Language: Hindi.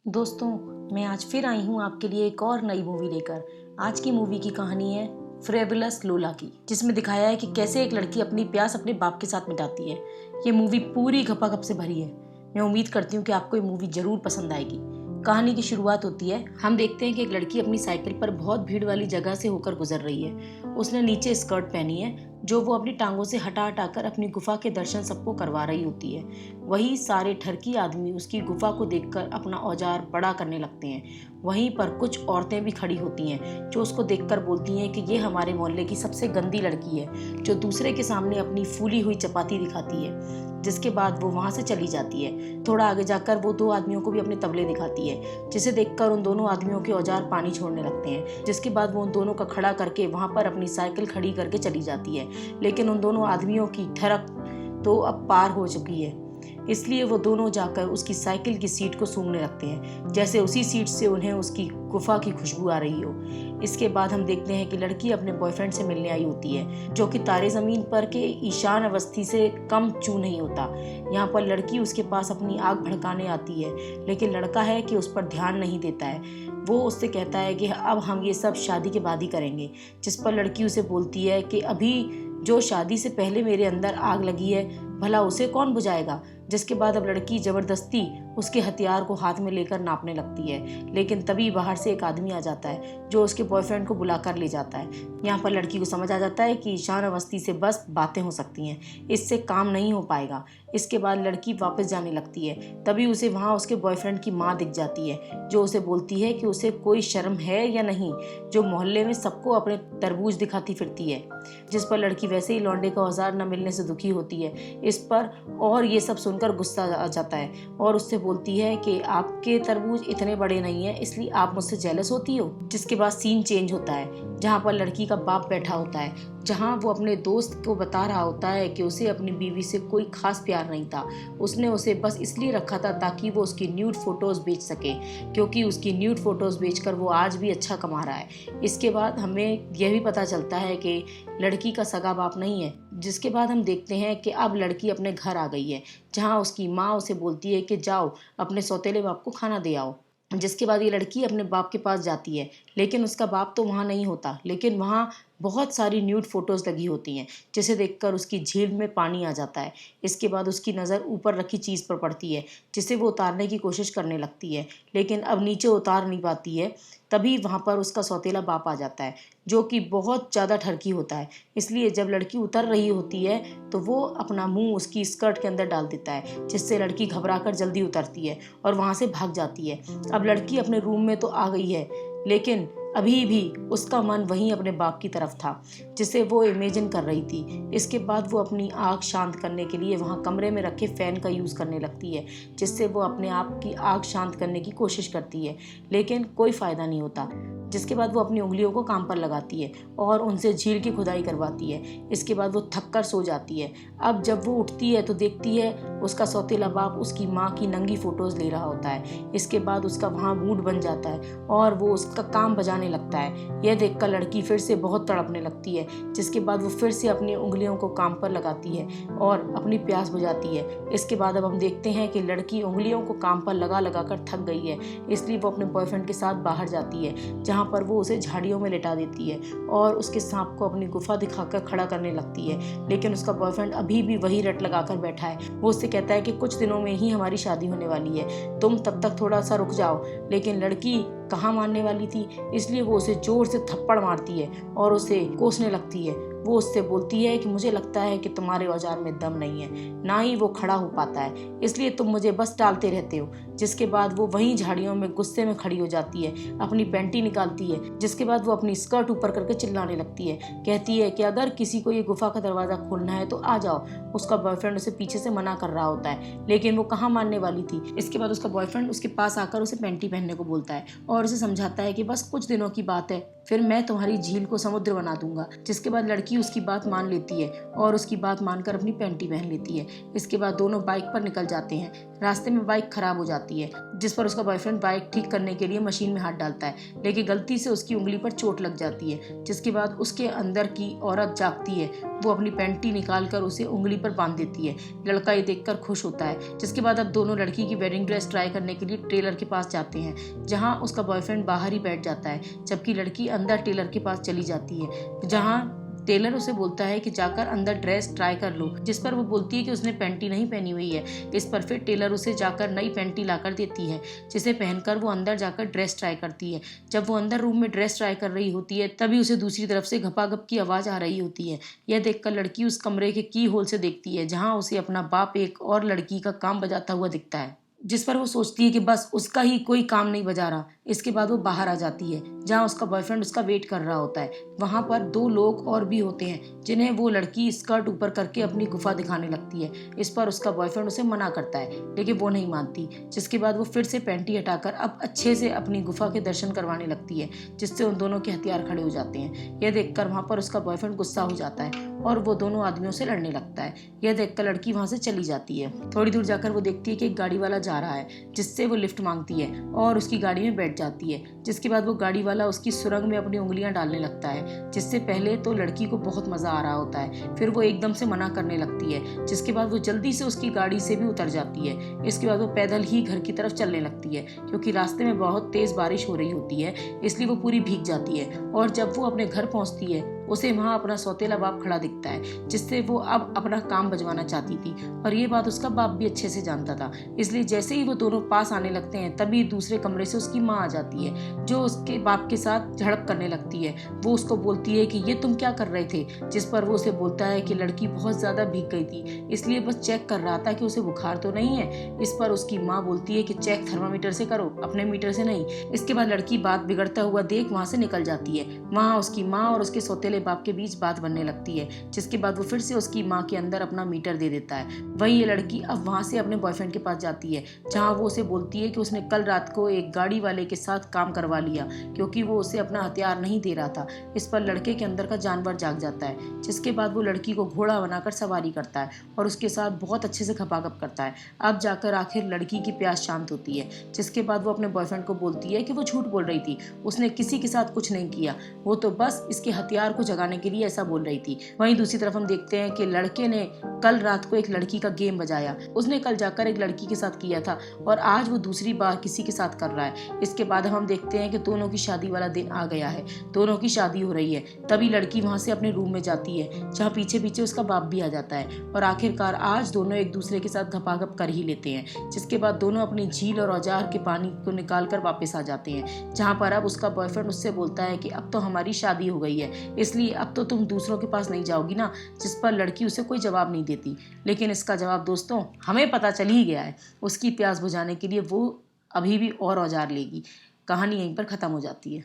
दोस्तों, मैं आज फिर आई हूँ आपके लिए एक और नई मूवी लेकर। आज की मूवी की कहानी है फ्रेबुलस लोला की, जिसमें दिखाया है कि कैसे एक लड़की अपनी प्यास अपने बाप के साथ मिटाती है। ये मूवी पूरी खपाखप से भरी है। मैं उम्मीद करती हूँ कि आपको ये मूवी जरूर पसंद आएगी। कहानी की शुरुआत होती है, हम देखते हैं कि एक लड़की अपनी साइकिल पर बहुत भीड़ वाली जगह से होकर गुजर रही है। उसने नीचे स्कर्ट पहनी है जो वो अपनी टांगों से हटा हटाकर अपनी गुफा के दर्शन सबको करवा रही होती है। वही सारे ठरकी आदमी उसकी गुफा को देखकर अपना औजार बड़ा करने लगते हैं। वहीं पर कुछ औरतें भी खड़ी होती हैं जो उसको देखकर बोलती हैं कि ये हमारे मोहल्ले की सबसे गंदी लड़की है जो दूसरे के सामने अपनी फूली हुई चपाती दिखाती है। जिसके बाद वो वहां से चली जाती है। थोड़ा आगे जाकर वो दो आदमियों को भी अपने तबले दिखाती है, जिसे देखकर उन दोनों आदमियों के औजार पानी छोड़ने लगते हैं। जिसके बाद वो उन दोनों का खड़ा करके वहां पर अपनी साइकिल खड़ी करके चली जाती है। लेकिन उन दोनों आदमियों की ठरक तो अब पार हो चुकी है, इसलिए वो दोनों जाकर उसकी साइकिल की सीट को सूंघने लगते हैं, जैसे उसी सीट से उन्हें उसकी गुफा की खुशबू आ रही हो। इसके बाद हम देखते हैं कि लड़की अपने बॉयफ्रेंड से मिलने आई होती है, जो कि तारे जमीन पर के ईशान अवस्थी से कम चू नहीं होता। यहाँ पर लड़की उसके पास अपनी आग भड़काने आती है, लेकिन लड़का है कि उस पर ध्यान नहीं देता है। वो उससे कहता है कि अब हम ये सब शादी के बाद ही करेंगे, जिस पर लड़की उसे बोलती है कि अभी जो शादी से पहले मेरे अंदर आग लगी है, भला उसे कौन बुझाएगा। जिसके बाद अब लड़की जबरदस्ती उसके हथियार को हाथ में लेकर नापने लगती है, लेकिन तभी बाहर से एक आदमी आ जाता है जो उसके बॉयफ्रेंड को बुलाकर ले जाता है। यहाँ पर लड़की को समझ आ जाता है कि ईशान अवस्थी से बस बातें हो सकती हैं, इससे काम नहीं हो पाएगा। इसके बाद लड़की वापस जाने लगती है, तभी उसे वहाँ उसके बॉयफ्रेंड की माँ दिख जाती है, जो उसे बोलती है कि उसे कोई शर्म है या नहीं, जो मोहल्ले में सबको अपने तरबूज दिखाती फिरती है। जिस पर लड़की वैसे ही लौंडे का औजार न मिलने से दुखी होती है इस पर, और ये सब सुनकर गुस्सा आ जाता है और उससे बोलती है कि आपके तरबूज इतने बड़े नहीं है, इसलिए आप मुझसे जेलस होती हो। जिसके बाद सीन चेंज होता है, जहाँ पर लड़की का बाप बैठा होता है, जहाँ वो अपने दोस्त को बता रहा होता है कि उसे अपनी बीवी से कोई खास प्यार नहीं था। उसने उसे बस इसलिए रखा था ताकि वो उसकी न्यूड फोटोज बेच सके, क्योंकि उसकी न्यूड फोटोज बेचकर वो आज भी अच्छा कमा रहा है। इसके बाद हमें यह भी पता चलता है कि लड़की का सगा बाप नहीं है। जिसके बाद हम देखते हैं कि अब लड़की अपने घर आ गई है, जहाँ उसकी माँ उसे बोलती है कि जाओ अपने सौतेले बाप को खाना दे आओ। जिसके बाद ये लड़की अपने बाप के पास जाती है, लेकिन उसका बाप तो वहाँ नहीं होता, लेकिन वहाँ बहुत सारी न्यूड फोटोज लगी होती हैं, जिसे देखकर उसकी झील में पानी आ जाता है। इसके बाद उसकी नज़र ऊपर रखी चीज़ पर पड़ती है, जिसे वो उतारने की कोशिश करने लगती है, लेकिन अब नीचे उतार नहीं पाती है। तभी वहाँ पर उसका सौतेला बाप आ जाता है, जो कि बहुत ज़्यादा ठरकी होता है। इसलिए जब लड़की उतर रही होती है तो वो अपना मुंह उसकी स्कर्ट के अंदर डाल देता है, जिससे लड़की घबराकर जल्दी उतरती है और वहाँ से भाग जाती है। अब लड़की अपने रूम में तो आ गई है, लेकिन अभी भी उसका मन वहीं अपने बाप की तरफ था, जिसे वो इमेजिन कर रही थी। इसके बाद वो अपनी आग शांत करने के लिए वहाँ कमरे में रखे फ़ैन का यूज़ करने लगती है, जिससे वो अपने आप की आग शांत करने की कोशिश करती है, लेकिन कोई फ़ायदा नहीं होता। जिसके बाद वो अपनी उंगलियों को काम पर लगाती है और उनसे झील की खुदाई करवाती है। इसके बाद वो थक कर सो जाती है। अब जब वो उठती है तो देखती है उसका सौतेला बाप उसकी माँ की नंगी फ़ोटोज़ ले रहा होता है। इसके बाद उसका वहाँ मूड बन जाता है और वो उसका काम बजाने लगता है। यह देखकर लड़की फिर से बहुत तड़पने लगती है। जिसके बाद वो फिर से अपनी उंगलियों को काम पर लगाती है और अपनी प्यास बुझाती है। इसके बाद अब हम देखते हैं कि लड़की उंगलियों को काम पर लगा लगा कर थक गई है, इसलिए वो अपने बॉयफ्रेंड के साथ बाहर जाती है, जहाँ पर वो उसे झाड़ियों में लिटा देती है और उसके सांप को अपनी गुफा दिखाकर खड़ा करने लगती है। लेकिन उसका बॉयफ्रेंड अभी भी वही रट लगाकर बैठा है। वो उससे कहता है कि कुछ दिनों में ही हमारी शादी होने वाली है, तुम तब तक थोड़ा सा रुक जाओ। लेकिन लड़की कहाँ मानने वाली थी, इसलिए वो उसे जोर से थप्पड़ मारती है और उसे कोसने लगती है। वो उससे बोलती है कि मुझे लगता है कि तुम्हारे औजार में दम नहीं है, ना ही वो खड़ा हो पाता है, इसलिए तुम मुझे बस टालते रहते हो। जिसके बाद वो वहीं झाड़ियों में गुस्से में खड़ी हो जाती है, अपनी पैंटी निकालती है। जिसके बाद वो अपनी स्कर्ट ऊपर करके चिल्लाने लगती है, कहती है कि अगर किसी को ये गुफा का दरवाज़ा खोलना है तो आ जाओ। उसका बॉयफ्रेंड उसे पीछे से मना कर रहा होता है, लेकिन वो कहाँ मानने वाली थी। इसके बाद उसका बॉयफ्रेंड उसके पास आकर उसे पैंटी पहनने को बोलता है और उसे समझाता है कि बस कुछ दिनों की बात है, फिर मैं तुम्हारी झील को समुद्र बना दूंगा। जिसके बाद लड़की लड़की उसकी बात मान लेती है और उसकी बात मानकर अपनी पैंटी पहन लेती है। इसके बाद दोनों बाइक पर निकल जाते हैं। रास्ते में बाइक खराब हो जाती है, जिस पर उसका बॉयफ्रेंड बाइक ठीक करने के लिए मशीन में हाथ डालता है, लेकिन गलती से उसकी उंगली पर चोट लग जाती है। जिसके बाद उसके अंदर की औरत जागती है। वो अपनी पैंटी निकाल कर उसे उंगली पर बांध देती है। लड़का ये देखकर खुश होता है। जिसके बाद अब दोनों लड़की की वेडिंग ड्रेस ट्राई करने के लिए टेलर के पास जाते हैं, जहाँ उसका बॉयफ्रेंड बाहर ही बैठ जाता है, जबकि लड़की अंदर टेलर के पास चली जाती है, जहाँ टेलर उसे बोलता है कि जाकर अंदर ड्रेस ट्राई कर लो, जिस पर वो बोलती है कि उसने पैंटी नहीं पहनी हुई है। इस पर फिर टेलर उसे जाकर नई पैंटी लाकर देती है, जिसे पहनकर वो अंदर जाकर ड्रेस ट्राई करती है। जब वो अंदर रूम में ड्रेस ट्राई कर रही होती है, तभी उसे दूसरी तरफ से घपाघप की आवाज़ आ रही होती है। यह देखकर लड़की उस कमरे के की होल से देखती है, जहाँ उसे अपना बाप एक और लड़की का काम बजाता हुआ दिखता है, जिस पर वो सोचती है कि बस उसका ही कोई काम नहीं बजा रहा। इसके बाद वो बाहर आ जाती है, जहाँ उसका बॉयफ्रेंड उसका वेट कर रहा होता है। वहाँ पर दो लोग और भी होते हैं, जिन्हें वो लड़की स्कर्ट ऊपर करके अपनी गुफा दिखाने लगती है। इस पर उसका बॉयफ्रेंड उसे मना करता है, लेकिन वो नहीं मानती। जिसके बाद वो फिर से पैंटी हटाकर अब अच्छे से अपनी गुफा के दर्शन करवाने लगती है, जिससे उन दोनों के हथियार खड़े हो जाते हैं। यह देखकर वहाँ पर उसका बॉयफ्रेंड गुस्सा हो जाता है और वो दोनों आदमियों से लड़ने लगता है। यह देखकर लड़की वहाँ से चली जाती है। थोड़ी दूर जाकर वो देखती है कि एक गाड़ी वाला जा रहा है, जिससे वो लिफ्ट मांगती है और उसकी गाड़ी में बैठ जाती है। जिसके बाद वो गाड़ी वाला उसकी सुरंग में अपनी उंगलियां डालने लगता है, जिससे पहले तो लड़की को बहुत मजा आ रहा होता है, फिर वो एकदम से मना करने लगती है। जिसके बाद वो जल्दी से उसकी गाड़ी से भी उतर जाती है। इसके बाद वो पैदल ही घर की तरफ चलने लगती है, क्योंकि रास्ते में बहुत तेज बारिश हो रही होती है, इसलिए वो पूरी भीग जाती है। और जब वो अपने घर पहुंचती है, उसे वहाँ अपना सौतेला बाप खड़ा दिखता है, जिससे वो अब अपना काम बजवाना चाहती थी, और ये बात उसका बाप भी अच्छे से जानता था। इसलिए जैसे ही वो दोनों पास आने लगते हैं, तभी दूसरे कमरे से उसकी माँ आ जाती है, जो उसके बाप के साथ झड़प करने लगती है। वो उसको बोलती है कि ये तुम क्या कर रहे थे, जिस पर वो उसे बोलता है कि लड़की बहुत ज़्यादा भीग गई थी, इसलिए बस चेक कर रहा था कि उसे बुखार तो नहीं है। इस पर उसकी माँ बोलती है कि चेक थर्मामीटर से करो, अपने मीटर से नहीं। इसके बाद लड़की बात बिगड़ता हुआ देख वहाँ से निकल जाती है। वहाँ उसकी माँ और उसके सौतेले बाप के बीच बात बनने लगती है, जिसके बाद वो फिर से उसकी माँ के अंदर अपना मीटर दे देता है। वहीं ये लड़की अब वहाँ से अपने बॉयफ्रेंड के पास जाती है, जहाँ वो उसे बोलती है कि उसने कल रात को एक गाड़ी वाले के साथ काम करवा लिया, क्योंकि वो उसे अपना हथियार नहीं दे रहा था। इस पर लड़के के अंदर का जानवर जाग जाता है, जिसके बाद वो लड़की को घोड़ा बनाकर सवारी करता है और उसके साथ बहुत अच्छे से खपाखप करता है। अब जाकर आखिर लड़की की प्यास शांत होती है, जिसके बाद वो अपने बॉयफ्रेंड को बोलती है कि वो झूठ बोल रही थी, उसने किसी के साथ कुछ नहीं किया, वो तो बस इसके हथियार को जगाने के लिए ऐसा बोल रही थी। वहीं दूसरी तरफ हम देखते हैं कि लड़के ने कल रात को एक लड़की का गेम बजाया। उसने कल जाकर एक लड़की के साथ किया था और आज वो दूसरी बार किसी के साथ कर रहा है। इसके बाद हम देखते हैं कि दोनों की शादी वाला दिन आ गया है, दोनों की शादी हो रही है। तभी लड़की वहां से अपने रूम में जाती है, जहाँ पीछे पीछे उसका बाप भी आ जाता है, और आखिरकार आज दोनों एक दूसरे के साथ घपाघप कर ही लेते हैं। जिसके बाद दोनों अपनी झील और औजार के पानी को निकाल कर वापस आ जाते हैं, जहाँ पर अब उसका बॉयफ्रेंड उससे बोलता है कि अब तो हमारी शादी हो गई है, इसलिए अब तो तुम दूसरों के पास नहीं जाओगी ना। जिस पर लड़की उसे कोई जवाब नहीं देती, लेकिन इसका जवाब दोस्तों हमें पता चल ही गया है। उसकी प्यास बुझाने के लिए वो अभी भी और औजार लेगी। कहानी यहीं पर खत्म हो जाती है।